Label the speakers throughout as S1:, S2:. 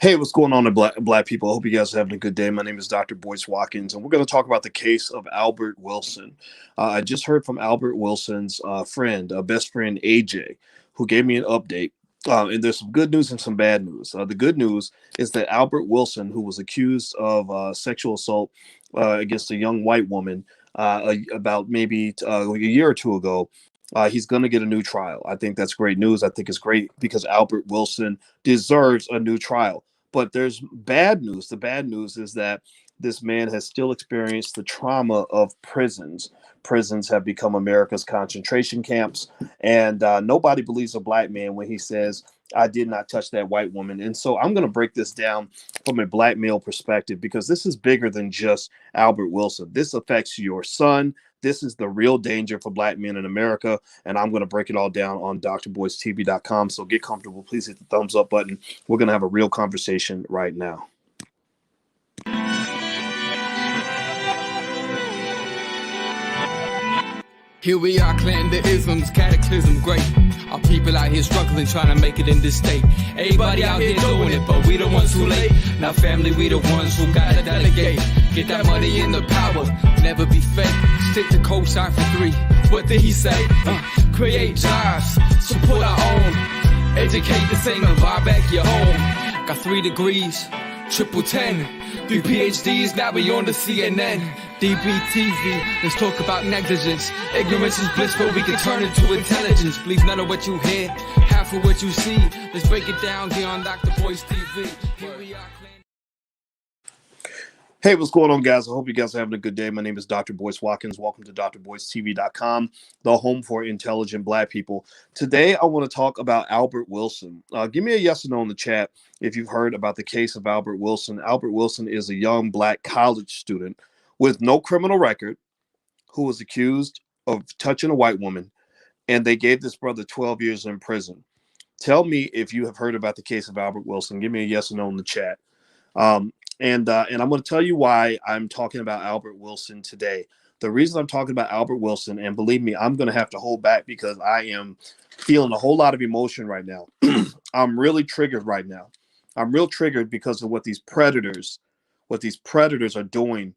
S1: Hey, what's going on, black people? I hope you guys are having a good day. My name is Dr. Boyce Watkins, and we're going to talk about the case of Albert Wilson. I just heard from Albert Wilson's best friend AJ, who gave me an update. And there's some good news and some bad news. The good news is that Albert Wilson, who was accused of sexual assault against a young white woman about maybe a year or two ago, he's going to get a new trial. I think that's great news. I think it's great because Albert Wilson deserves a new trial. But there's bad news. The bad news is that this man has still experienced the trauma of prisons. Prisons have become America's concentration camps, and nobody believes a black man when he says, I did not touch that white woman. And so I'm going to break this down from a black male perspective because this is bigger than just Albert Wilson. This affects your son. This is the real danger for black men in America. And I'm going to break it all down on drboycetv.com. So get comfortable. Please hit the thumbs up button. We're going to have a real conversation right now.
S2: Here we are, clan the isms, cataclysm great. Our people out here struggling, trying to make it in this state. Everybody out here doing it, but we the ones who late. Now family, we the ones who gotta delegate. Get that money in the power, never be fake. Stick to cosign for 3. What did he say? Create jobs, support our own. Educate the same and buy back your own. Got 3 degrees, triple 10. 3 PhDs, now we on the CNN. DBTV, let's talk about negligence. Ignorance is bliss, but we can turn it to intelligence. Believe none of what you hear, half of what you see. Let's break it down here on Dr. Boyce TV. Here we are.
S1: Hey, what's going on, guys? I hope you guys are having a good day. My name is Dr. Boyce Watkins. Welcome to drboycetv.com, the home for intelligent black people. Today, I want to talk about Albert Wilson. Give me a yes or no in the chat if you've heard about the case of Albert Wilson. Albert Wilson is a young black college student with no criminal record who was accused of touching a white woman, and they gave this brother 12 years in prison. Tell me if you have heard about the case of Albert Wilson. Give me a yes or no in the chat. And I'm going to tell you why I'm talking about Albert Wilson today. The reason I'm talking about Albert Wilson, and believe me, I'm going to have to hold back because I am feeling a whole lot of emotion right now. I'm really triggered right now. I'm real triggered because of what these predators are doing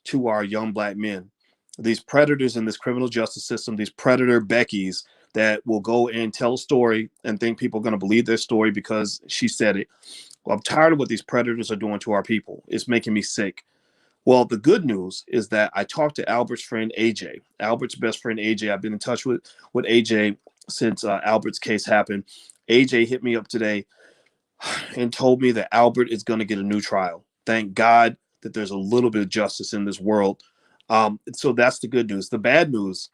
S1: to our young black men. These predators in this criminal justice system, these predator Beckys that will go and tell a story and think people are going to believe their story because she said it. Well, I'm tired of what these predators are doing to our people. It's making me sick. Well, the good news is that I talked to Albert's friend, AJ. Albert's best friend, AJ. I've been in touch with AJ since Albert's case happened. AJ hit me up today and told me that Albert is going to get a new trial. Thank God that there's a little bit of justice in this world. So that's the good news. The bad news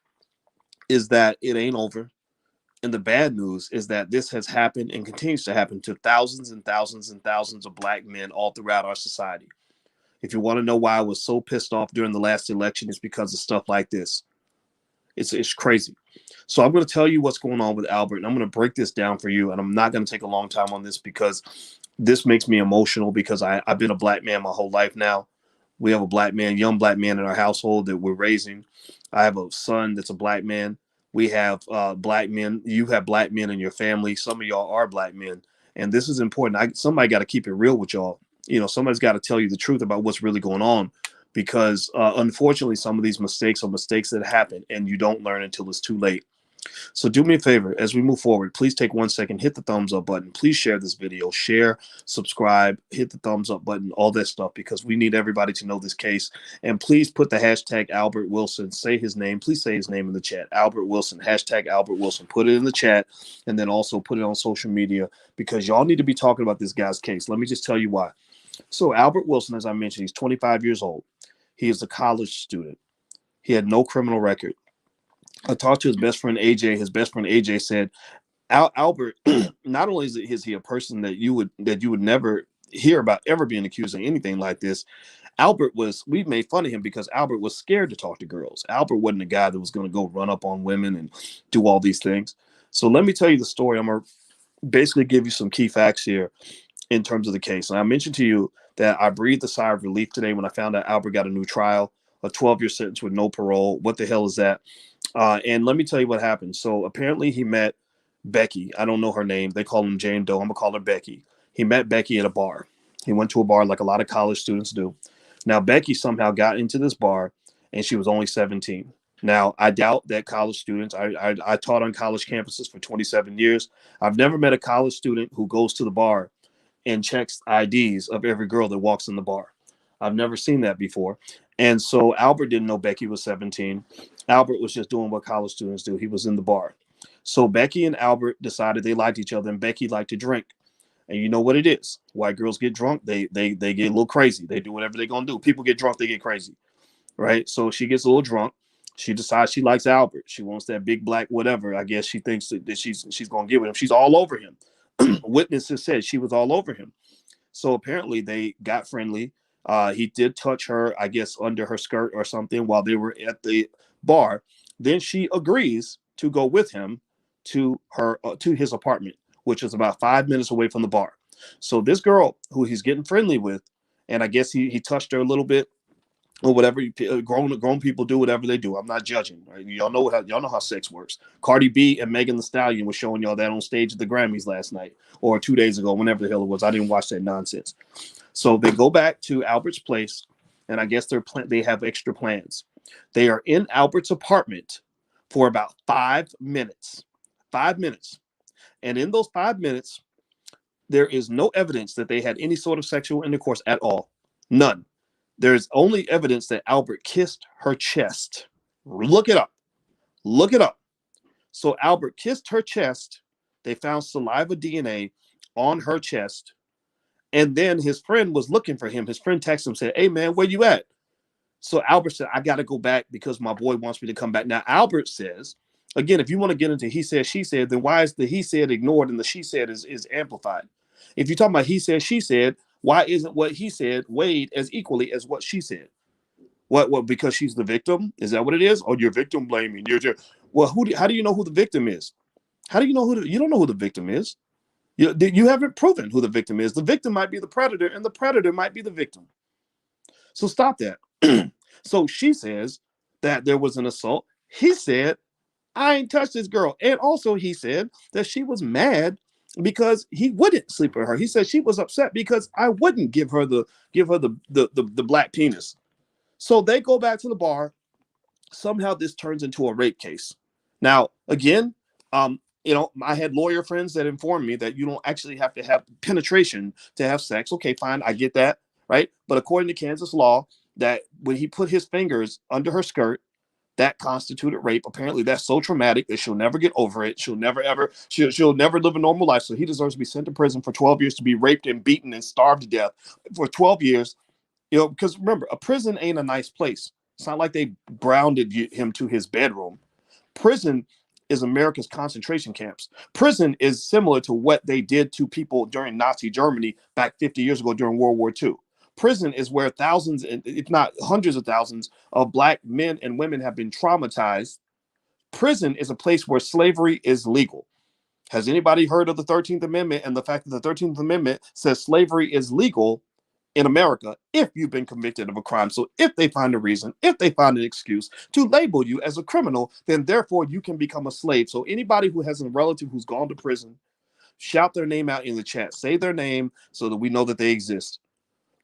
S1: is that it ain't over. And the bad news is that this has happened and continues to happen to thousands and thousands and thousands of black men all throughout our society. If you want to know why I was so pissed off during the last election, it's because of stuff like this. It's crazy. So I'm going to tell you what's going on with Albert, and I'm going to break this down for you. And I'm not going to take a long time on this because this makes me emotional because I've been a black man my whole life now. We have a black man, young black man in our household that we're raising. I have a son that's a black man. We have black men. You have black men in your family. Some of y'all are black men. And this is important. Somebody got to keep it real with y'all. You know, somebody's got to tell you the truth about what's really going on because unfortunately, some of these mistakes are mistakes that happen and you don't learn until it's too late. So do me a favor as we move forward. Please take 1 second, hit the thumbs up button. Please share this video, share, subscribe, hit the thumbs up button, all that stuff, because we need everybody to know this case. And please put the hashtag Albert Wilson. Say his name. Please say his name in the chat. Albert Wilson, hashtag Albert Wilson. Put it in the chat and then also put it on social media because y'all need to be talking about this guy's case. Let me just tell you why. So Albert Wilson, as I mentioned, he's 25 years old. He is a college student. He had no criminal record. I talked to his best friend AJ. His best friend AJ said, Albert, not only is he a person that you would never hear about ever being accused of anything like this. We made fun of him because Albert was scared to talk to girls. Albert wasn't a guy that was going to go run up on women and do all these things. So let me tell you the story. I'm going to basically give you some key facts here in terms of the case. And I mentioned to you that I breathed a sigh of relief today when I found out Albert got a new trial, a 12-year sentence with no parole. What the hell is that? And let me tell you what happened. So apparently he met Becky. I don't know her name. They call him Jane Doe. I'm going to call her Becky. He met Becky at a bar. He went to a bar like a lot of college students do. Now, Becky somehow got into this bar, and she was only 17. Now, I doubt that college students, I taught on college campuses for 27 years. I've never met a college student who goes to the bar and checks IDs of every girl that walks in the bar. I've never seen that before. And so Albert didn't know Becky was 17. Albert was just doing what college students do. He was in the bar. So Becky and Albert decided they liked each other, and Becky liked to drink. And you know what it is. White girls get drunk. They get a little crazy. They do whatever they're going to do. People get drunk. They get crazy. Right. So she gets a little drunk. She decides she likes Albert. She wants that big black whatever. I guess she thinks that she's going to get with him. She's all over him. Witnesses said she was all over him. So apparently they got friendly. He did touch her, I guess, under her skirt or something while they were at the bar. Then she agrees to go with him to his apartment, which is about 5 minutes away from the bar. So this girl who he's getting friendly with, and I guess he touched her a little bit or whatever. Grown people do whatever they do. I'm not judging. Right? Y'all know how sex works. Cardi B and Megan Thee Stallion was showing y'all that on stage at the Grammys last night or 2 days ago, whenever the hell it was. I didn't watch that nonsense. So they go back to Albert's place, and I guess they have extra plans. They are in Albert's apartment for about 5 minutes. 5 minutes. And in those 5 minutes, there is no evidence that they had any sort of sexual intercourse at all. None. There's only evidence that Albert kissed her chest. Look it up. Look it up. So Albert kissed her chest. They found saliva DNA on her chest. And then his friend was looking for him. His friend texted him, said, "Hey, man, where you at?" So Albert said, "I got to go back because my boy wants me to come back." Now, Albert says, again, if you want to get into he said, she said, then why is the he said ignored and the she said is amplified? If you're talking about he said, she said, why isn't what he said weighed as equally as what she said? What? Because she's the victim? Is that what it is? Or you're victim blaming? Well, how do you know who the victim is? How do you know you don't know who the victim is? You haven't proven who the victim is. The victim might be the predator, and the predator might be the victim. So stop that. So she says that there was an assault. He said, "I ain't touched this girl." And also he said that she was mad because he wouldn't sleep with her. He said she was upset because I wouldn't give her the black penis. So they go back to the bar. Somehow this turns into a rape case. Now, again, I had lawyer friends that informed me that you don't actually have to have penetration to have sex. Okay, fine, I get that, right? But according to Kansas law, that when he put his fingers under her skirt, that constituted rape. Apparently, that's so traumatic that she'll never get over it. She'll never live a normal life. So he deserves to be sent to prison for 12 years to be raped and beaten and starved to death for 12 years. Because remember, a prison ain't a nice place. It's not like they grounded him to his bedroom. Prison is America's concentration camps. Prison is similar to what they did to people during Nazi Germany back 50 years ago during World War II. Prison is where thousands, if not hundreds of thousands, of black men and women have been traumatized. Prison is a place where slavery is legal. Has anybody heard of the 13th Amendment and the fact that the 13th Amendment says slavery is legal in America if you've been convicted of a crime? So if they find a reason, if they find an excuse to label you as a criminal, then therefore you can become a slave. So anybody who has a relative who's gone to prison, shout their name out in the chat. Say their name so that we know that they exist.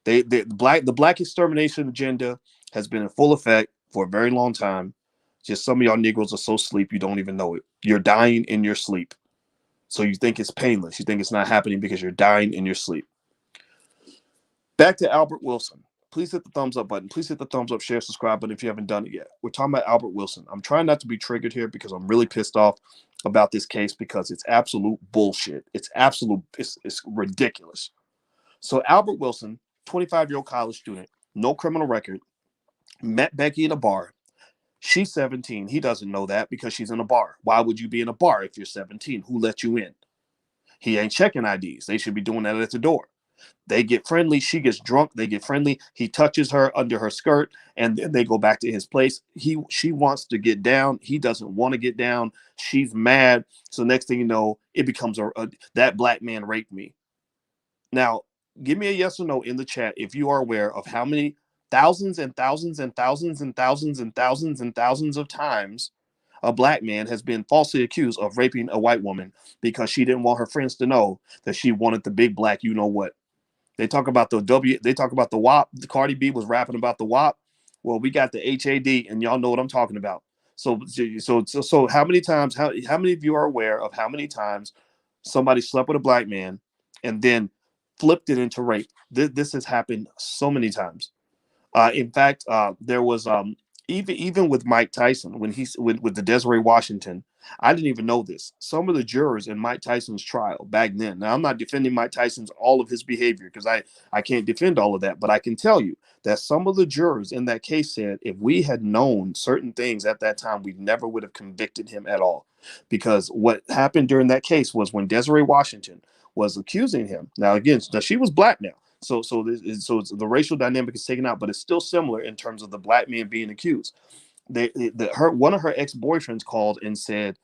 S1: The black extermination agenda has been in full effect for a very long time. Just some of y'all Negroes are so asleep you don't even know it. You're dying in your sleep. So you think it's painless. You think it's not happening because you're dying in your sleep. Back to Albert Wilson. Please hit the thumbs up button. Please hit the thumbs up, share, subscribe button if you haven't done it yet. We're talking about Albert Wilson. I'm trying not to be triggered here because I'm really pissed off about this case because it's absolute bullshit. It's ridiculous. So Albert Wilson, 25-year-old college student, no criminal record, met Becky in a bar. She's 17. He doesn't know that because she's in a bar. Why would you be in a bar if you're 17? Who let you in? He ain't checking IDs. They should be doing that at the door. They get friendly. She gets drunk. They get friendly. He touches her under her skirt, and then they go back to his place. She wants to get down. He doesn't want to get down. She's mad. So next thing you know, it becomes that black man raped me. Now, give me a yes or no in the chat if you are aware of how many thousands and thousands and thousands and thousands and thousands and thousands of times a black man has been falsely accused of raping a white woman because she didn't want her friends to know that she wanted the big black you know what. They talk about they talk about the WAP. The Cardi B was rapping about the WAP. Well, we got the HAD, and y'all know what I'm talking about. So how many times, how many of you are aware of how many times somebody slept with a black man and then flipped it into rape? This has happened so many times. In fact, there was even with Mike Tyson when he's with the Desiree Washington. I didn't even know this. Some of the jurors in Mike Tyson's trial back then. Now I'm not defending Mike Tyson's all of his behavior because I can't defend all of that, but I can tell you that some of the jurors in that case said if we had known certain things at that time, we never would have convicted him at all. Because what happened during that case was when Desiree Washington was accusing him. Now again, she was black now. So the racial dynamic is taken out, but it's still similar in terms of the black man being accused. One of her ex-boyfriends called and said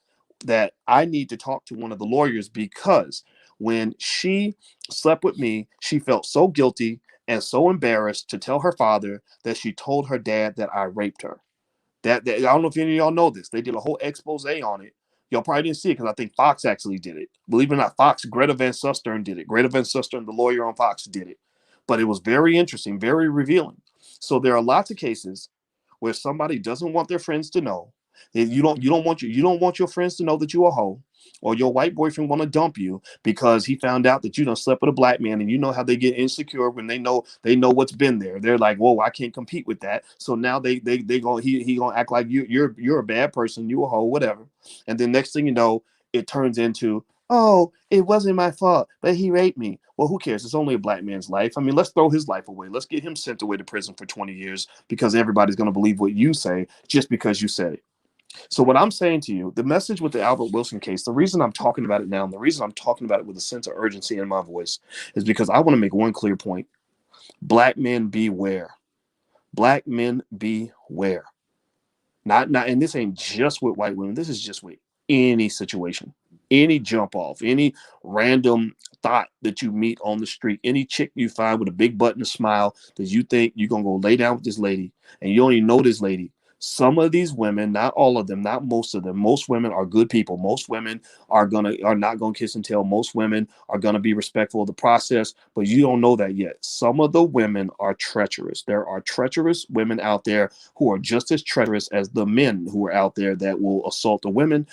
S1: that I need to talk to one of the lawyers because when she slept with me, she felt so guilty and so embarrassed to tell her father that she told her dad that I raped her. That I don't know if any of y'all know this. They did a whole expose on it. Y'all probably didn't see it because I think Fox actually did it. Believe it or not, Fox, Greta Van Susteren did it. Greta Van Susteren, the lawyer on Fox, did it. But it was very interesting, very revealing. So there are lots of cases where somebody doesn't want their friends to know. You don't want your friends to know that you're a hoe, or your white boyfriend want to dump you because he found out that you done slept with a black man, and you know how they get insecure when they know what's been there. They're like, whoa, I can't compete with that. So now he gonna act like you're a bad person, you a hoe, whatever. And then next thing you know, it turns into, oh, it wasn't my fault, but he raped me. Well, who cares? It's only a black man's life. I mean, let's throw his life away. Let's get him sent away to prison for 20 years because everybody's going to believe what you say just because you said it. So what I'm saying to you, the message with the Albert Wilson case, the reason I'm talking about it now, and the reason I'm talking about it with a sense of urgency in my voice is because I want to make one clear point. Black men beware. Black men beware. Not, and this ain't just with white women. This is just with any situation, any jump off, any random thought that you meet on the street, any chick you find with a big butt and a smile that you think you're going to go lay down with this lady and you don't even know this lady. Some of these women, not all of them, not most of them, most women are good people. Most women are not gonna kiss and tell. Most women are gonna be respectful of the process, but you don't know that yet. Some of the women are treacherous. There are treacherous women out there who are just as treacherous as the men who are out there that will assault a woman.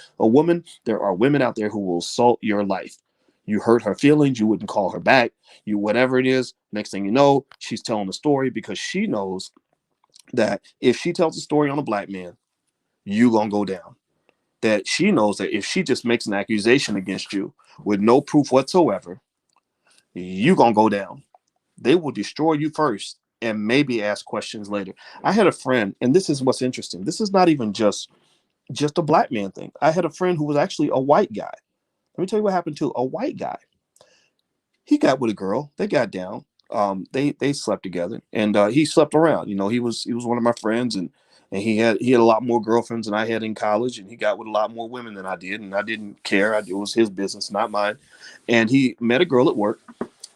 S1: There are women out there who will assault your life. You hurt her feelings, you wouldn't call her back, you whatever it is. Next thing you know, she's telling the story because she knows that if she tells a story on a black man, you gonna go down. That she knows that if she just makes an accusation against you with no proof whatsoever, you gonna go down. They will destroy you first and maybe ask questions later. I had a friend, and this is what's interesting. This is not even just a black man thing. I had a friend who was actually a white guy. Let me tell you what happened to a white guy. He got with a girl. They got down. They slept together, and he slept around. You know, he was one of my friends, and he had a lot more girlfriends than I had in college, and he got with a lot more women than I did, and I didn't care. It was his business, not mine. And he met a girl at work,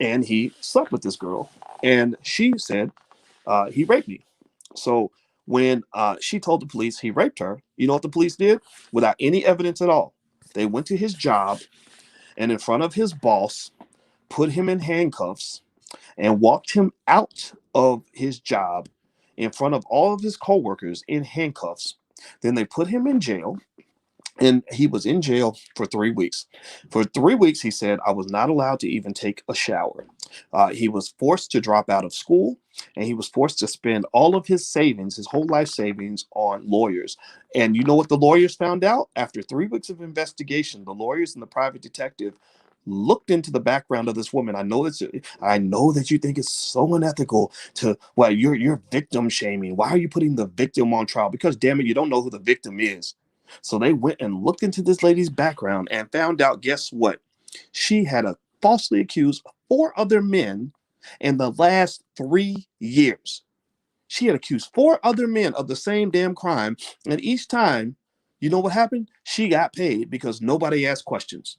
S1: and he slept with this girl, and she said he raped me. So when she told the police he raped her, you know what the police did? Without any evidence at all, they went to his job, and in front of his boss, put him in handcuffs and walked him out of his job in front of all of his coworkers in handcuffs. Then they put him in jail, and he was in jail for 3 weeks. For 3 weeks, he said, I was not allowed to even take a shower. He was forced to drop out of school, and he was forced to spend all of his savings, his whole life savings, on lawyers. And you know what the lawyers found out? After 3 weeks of investigation, the lawyers and the private detective looked into the background of this woman. I know that you think it's so unethical to, well, you're victim shaming. Why are you putting the victim on trial? Because damn it, you don't know who the victim is. So they went and looked into this lady's background and found out, guess what? She had falsely accused 4 other men in the last 3 years. She had accused 4 other men of the same damn crime. And each time, you know what happened? She got paid because nobody asked questions.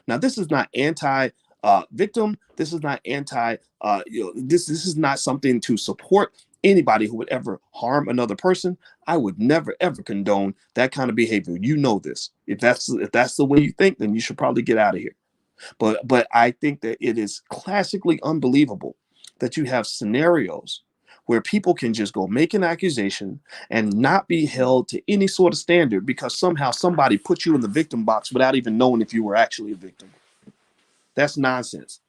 S1: Now, this is not anti-victim. This is not this is not something to support anybody who would ever harm another person. I would never ever condone that kind of behavior. You know this. If that's the way you think, then you should probably get out of here. But I think that it is classically unbelievable that you have scenarios where people can just go make an accusation and not be held to any sort of standard because somehow somebody put you in the victim box without even knowing if you were actually a victim. That's nonsense.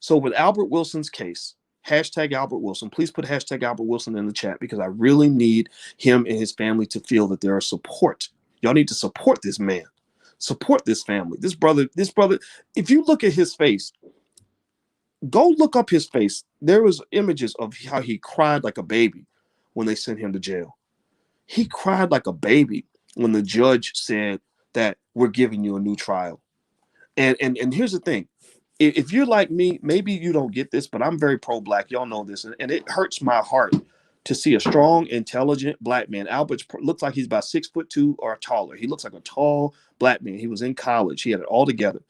S1: So with Albert Wilson's case, hashtag Albert Wilson, please put hashtag Albert Wilson in the chat because I really need him and his family to feel that there is support. Y'all need to support this man, support this family, this brother. If you look at his face, go look up his face. There was images of how he cried like a baby when they sent him to jail. He cried like a baby when the judge said that we're giving you a new trial. And here's the thing. If you're like me, maybe you don't get this, but I'm very pro-black. Y'all know this. And it hurts my heart to see a strong, intelligent black man. Albert looks like he's about 6'2" or taller. He looks like a tall black man. He was in college. He had it all together.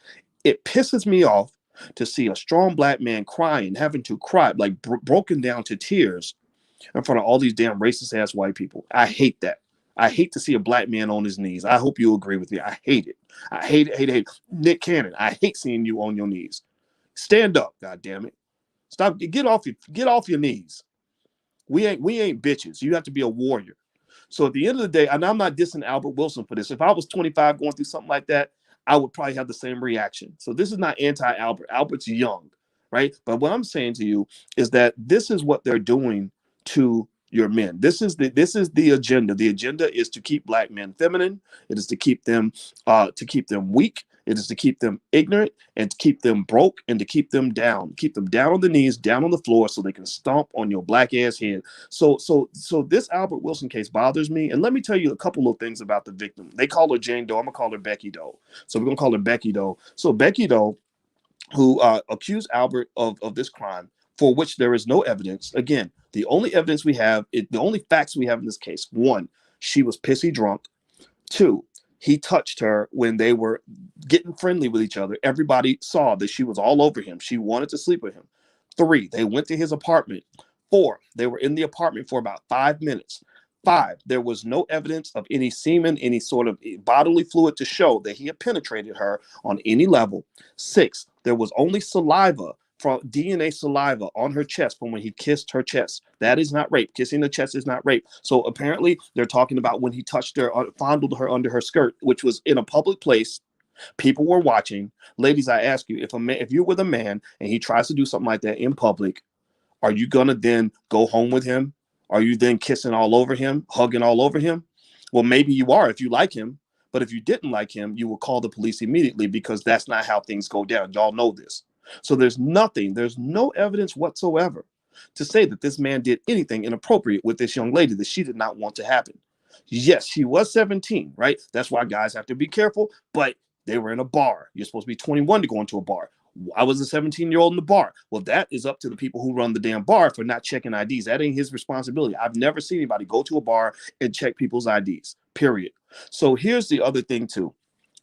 S1: It pisses me off to see a strong black man crying, having to cry, like broken down to tears in front of all these damn racist ass white people. I hate that. I hate to see a black man on his knees. I hope you agree with me. I hate it. I hate it. Nick Cannon, I hate seeing you on your knees. Stand up, God damn it. Stop. Get off your knees. We ain't bitches. You have to be a warrior. So at the end of the day, and I'm not dissing Albert Wilson for this. If I was 25 going through something like that, I would probably have the same reaction. So this is not anti-Albert. Albert's young, right? But what I'm saying to you is that this is what they're doing to your men. This is the agenda. The agenda is to keep black men feminine. It is to keep them weak. It is to keep them ignorant and to keep them broke and to keep them down on the knees, down on the floor so they can stomp on your black ass head. So this Albert Wilson case bothers me. And let me tell you a couple of things about the victim. They call her Jane Doe. I'm gonna call her Becky Doe. So we're gonna call her Becky Doe. So Becky Doe, who accused Albert of this crime, for which there is no evidence. Again, the only evidence we have, the only facts we have in this case: one, she was pissy drunk. Two, he touched her when they were getting friendly with each other. Everybody saw that she was all over him. She wanted to sleep with him. Three, they went to his apartment. Four, they were in the apartment for about 5 minutes. Five, there was no evidence of any semen, any sort of bodily fluid to show that he had penetrated her on any level. Six, there was only saliva, from DNA saliva on her chest from when he kissed her chest. That is not rape. Kissing the chest is not rape. So apparently they're talking about when he touched her, fondled her under her skirt, which was in a public place. People were watching. Ladies, I ask you, if you're with a man and he tries to do something like that in public, are you gonna then go home with him? Are you then kissing all over him, hugging all over him? Well, maybe you are if you like him, but if you didn't like him, you will call the police immediately because that's not how things go down. Y'all know this. So there's no evidence whatsoever to say that this man did anything inappropriate with this young lady that she did not want to happen. Yes, she was 17, right? That's why guys have to be careful, but they were in a bar. You're supposed to be 21 to go into a bar. I was a 17-year-old in the bar. Well, that is up to the people who run the damn bar for not checking IDs. That ain't his responsibility. I've never seen anybody go to a bar and check people's IDs, period. So here's the other thing too.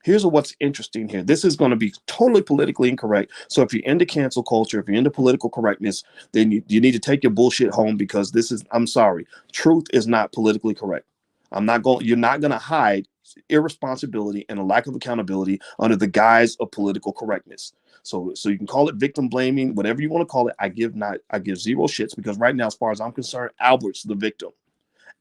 S1: Here's what's interesting here. This is going to be totally politically incorrect. So if you're into cancel culture, if you're into political correctness, then you need to take your bullshit home because I'm sorry, truth is not politically correct. You're not going to hide irresponsibility and a lack of accountability under the guise of political correctness. So you can call it victim blaming, whatever you want to call it. I give zero shits because right now, as far as I'm concerned, Albert's the victim.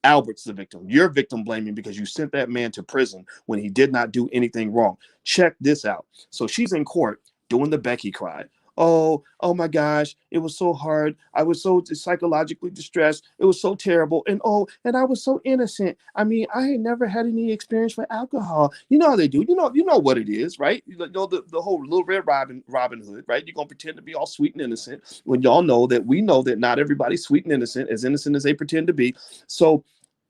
S1: Albert's the victim. You're victim blaming because you sent that man to prison when he did not do anything wrong. Check this out. So she's in court doing the Becky cry. Oh my gosh, it was so hard. I was so psychologically distressed. It was so terrible. And I was so innocent. I mean, I had never had any experience with alcohol. You know how they do. You know what it is, right? You know the whole Little Red Robin Hood, right? You're gonna pretend to be all sweet and innocent when y'all know that we know that not everybody's sweet and innocent as they pretend to be. So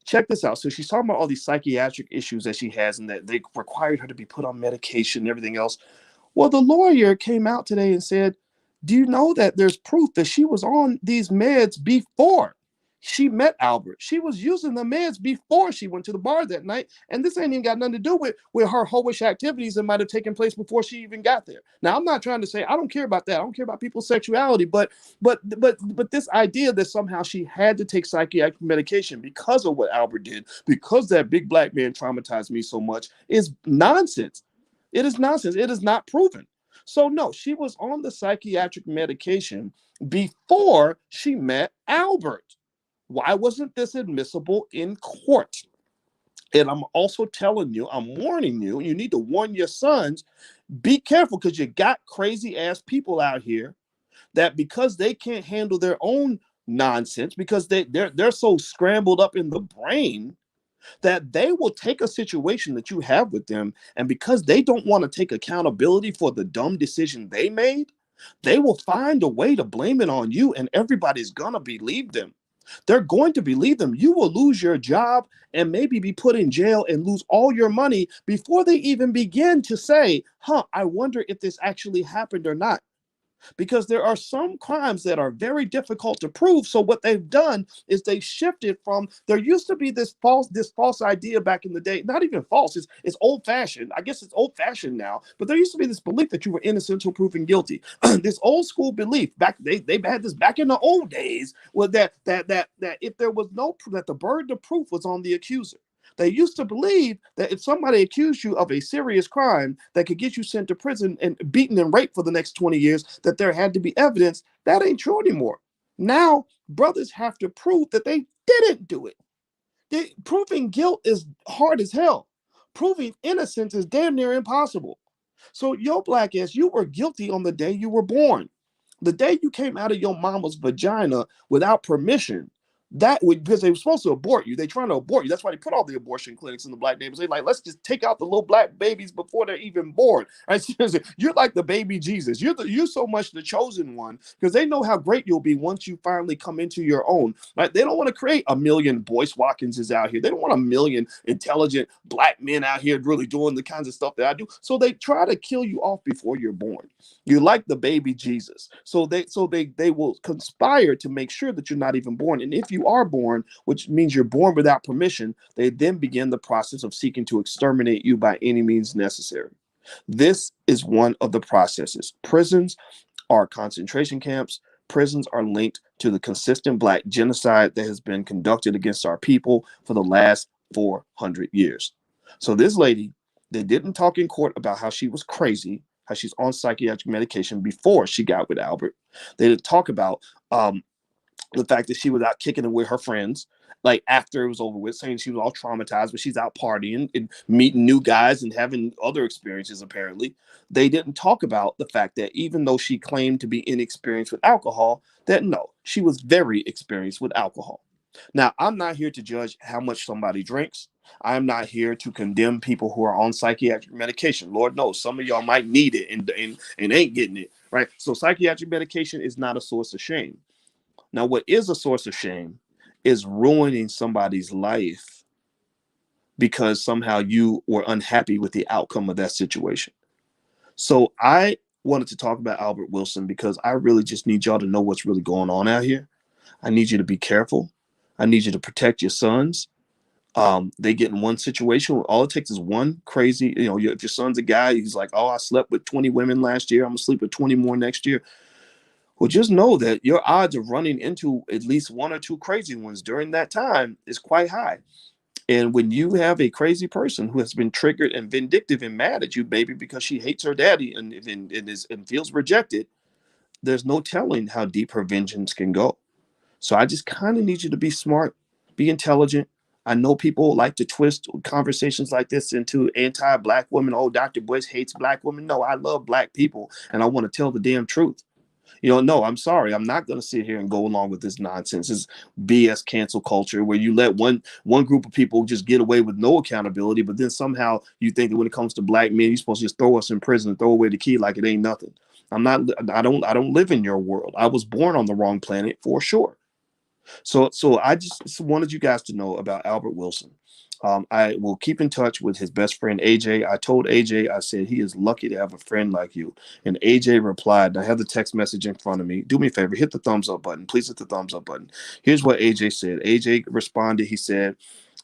S1: check this out. So she's talking about all these psychiatric issues that she has and that they required her to be put on medication and everything else. Well, the lawyer came out today and said, do you know that there's proof that she was on these meds before She met Albert. She was using the meds before she went to the bar that night. And this ain't even got nothing to do with her hoish activities that might have taken place before she even got there. Now, I'm not trying to say I don't care about that. I don't care about people's sexuality, but this idea that somehow she had to take psychiatric medication because of what Albert did, because that big black man traumatized me so much, is nonsense. It is nonsense. It is not proven. So no, she was on the psychiatric medication before she met Albert. Why wasn't this admissible in court? And I'm also telling you, I'm warning you, you need to warn your sons, be careful, because you got crazy ass people out here that because they can't handle their own nonsense, because they're so scrambled up in the brain, that they will take a situation that you have with them, and because they don't want to take accountability for the dumb decision they made, they will find a way to blame it on you, and everybody's gonna believe them. They're going to believe them. You will lose your job and maybe be put in jail and lose all your money before they even begin to say, I wonder if this actually happened or not. Because there are some crimes that are very difficult to prove. So what they've done is they shifted from, there used to be this false idea back in the day, not even false, it's old fashioned. I guess it's old fashioned now, but there used to be this belief that you were innocent until proven guilty. This old school belief back, they've had this back in the old days, was that if there was no proof, that the burden of proof was on the accuser. They used to believe that if somebody accused you of a serious crime that could get you sent to prison and beaten and raped for the next 20 years, that there had to be evidence. That ain't true anymore. Now, brothers have to prove that they didn't do it. Proving guilt is hard as hell. Proving innocence is damn near impossible. So your black ass, you were guilty on the day you were born. The day you came out of your mama's vagina without permission, that would, because they were supposed to abort you. They're trying to abort you. That's why they put all the abortion clinics in the black neighborhoods. They like, let's just take out the little black babies before they're even born. Right? You're like the baby Jesus. You're so much the chosen one, because they know how great you'll be once you finally come into your own. Right? They don't want to create a million Boyce Watkinses out here. They don't want a million intelligent black men out here really doing the kinds of stuff that I do. So they try to kill you off before you're born. You're like the baby Jesus. So they will conspire to make sure that you're not even born. And if you are born, which means you're born without permission, they then begin the process of seeking to exterminate you by any means necessary. This is one of the processes. Prisons are concentration camps. Prisons are linked to the consistent black genocide that has been conducted against our people for the last 400 years. So this lady, they didn't talk in court about how she was crazy, how she's on psychiatric medication before she got with Albert. They didn't talk about the fact that she was out kicking it with her friends, like after it was over with, saying she was all traumatized, but she's out partying and meeting new guys and having other experiences, apparently. They didn't talk about the fact that even though she claimed to be inexperienced with alcohol, that no, she was very experienced with alcohol. Now, I'm not here to judge how much somebody drinks. I'm not here to condemn people who are on psychiatric medication. Lord knows some of y'all might need it and ain't getting it, right? So psychiatric medication is not a source of shame. Now, what is a source of shame is ruining somebody's life because somehow you were unhappy with the outcome of that situation. So I wanted to talk about Albert Wilson because I really just need y'all to know what's really going on out here. I need you to be careful. I need you to protect your sons. They get in one situation. All it takes is one crazy, if your son's a guy, he's like, oh, I slept with 20 women last year. I'm gonna sleep with 20 more next year. Well, just know that your odds of running into at least one or two crazy ones during that time is quite high. And when you have a crazy person who has been triggered and vindictive and mad at you, baby, because she hates her daddy and feels rejected, there's no telling how deep her vengeance can go. So I just kind of need you to be smart, be intelligent. I know people like to twist conversations like this into anti-black women. Oh, Dr. Boyce hates black women. No, I love black people, and I want to tell the damn truth. No, I'm sorry. I'm not going to sit here and go along with this nonsense. This BS cancel culture where you let one group of people just get away with no accountability, but then somehow you think that when it comes to black men, you're supposed to just throw us in prison and throw away the key like it ain't nothing. I don't live in your world. I was born on the wrong planet for sure. So I just wanted you guys to know about Albert Wilson. I will keep in touch with his best friend, AJ. I told AJ, I said, he is lucky to have a friend like you. And AJ replied, I have the text message in front of me. Do me a favor, hit the thumbs up button. Please hit the thumbs up button. Here's what AJ said. AJ responded. He said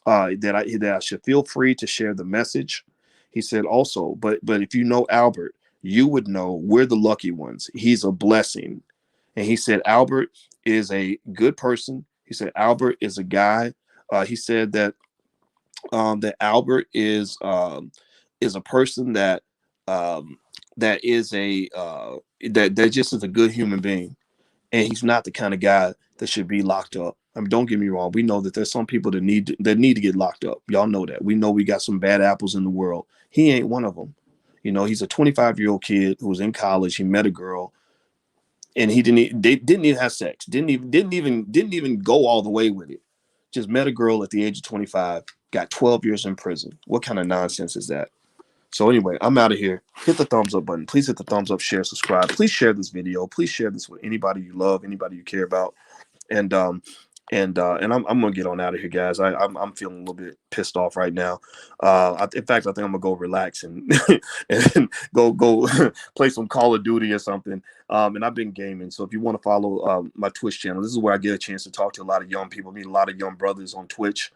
S1: that I should feel free to share the message. He said also, but if you know Albert, you would know we're the lucky ones. He's a blessing. And he said, Albert is a good person. He said, Albert is a guy. He said that Albert is a person that that is that just is a good human being, and he's not the kind of guy that should be locked up. I mean, don't get me wrong. We know that there's some people that need to get locked up. Y'all know that. We know we got some bad apples in the world. He ain't one of them. You know, he's a 25-year-old kid who was in college. He met a girl, and they didn't even have sex. Didn't even go all the way with it. Just met a girl at the age of 25. Got 12 years in prison. What kind of nonsense is that? So anyway, I'm out of here. Hit the thumbs up button. Please hit the thumbs up, share, subscribe. Please share this video. Please share this with anybody you love, anybody you care about. And I'm gonna get on out of here, guys. I'm feeling a little bit pissed off right now. In fact, I think I'm gonna go relax and and go play some Call of Duty or something. And I've been gaming, so if you want to follow my Twitch channel, this is where I get a chance to talk to a lot of young people, meet a lot of young brothers on Twitch,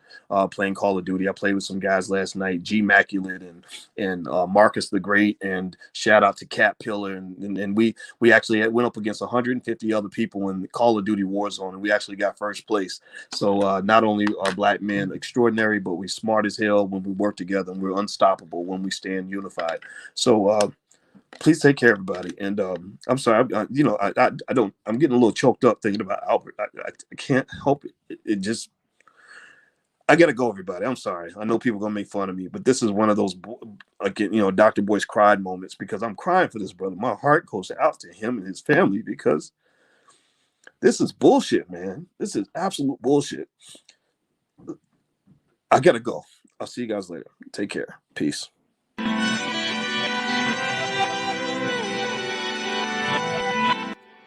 S1: playing Call of Duty. I played with some guys last night, G Maculate and Marcus the Great, and shout out to Cat Pillar, and we actually went up against 150 other people in Call of Duty Warzone, and we actually got first place. So not only are black men extraordinary, but we smart as hell when we work together, and we're unstoppable when we stand unified. So please take care, everybody. And I'm sorry, I'm getting a little choked up thinking about Albert. I can't help it. It just, I gotta go, everybody. I'm sorry. I know people are gonna make fun of me, but this is one of those, again, Dr. Boyce cried moments, because I'm crying for this brother. My heart goes out to him and his family, because this is bullshit, man. This is absolute bullshit. I gotta go. I'll see you guys later. Take care. Peace.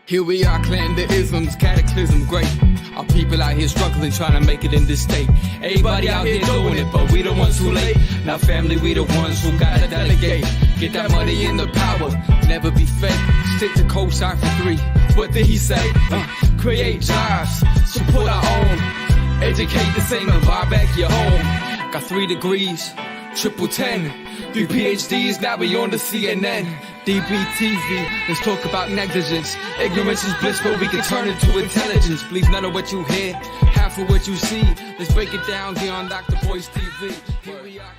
S2: Here we are, clan the isms, cataclysm great. Our people out here struggling, trying to make it in this state. Everybody out here doing it, but we the ones who late. Now family, we the ones who gotta delegate. Get that money in the power, never be fake. Stick to cosign for 3. What did he say? Create jobs, support our own. Educate the same and buy back your home. Got 3 degrees, triple 10. 3 PhDs, now we on the CNN. DBTV, let's talk about negligence. Ignorance is bliss, but we can turn it to intelligence. Believe none of what you hear, half of what you see. Let's break it down here on Dr. Boyce TV. Here we are.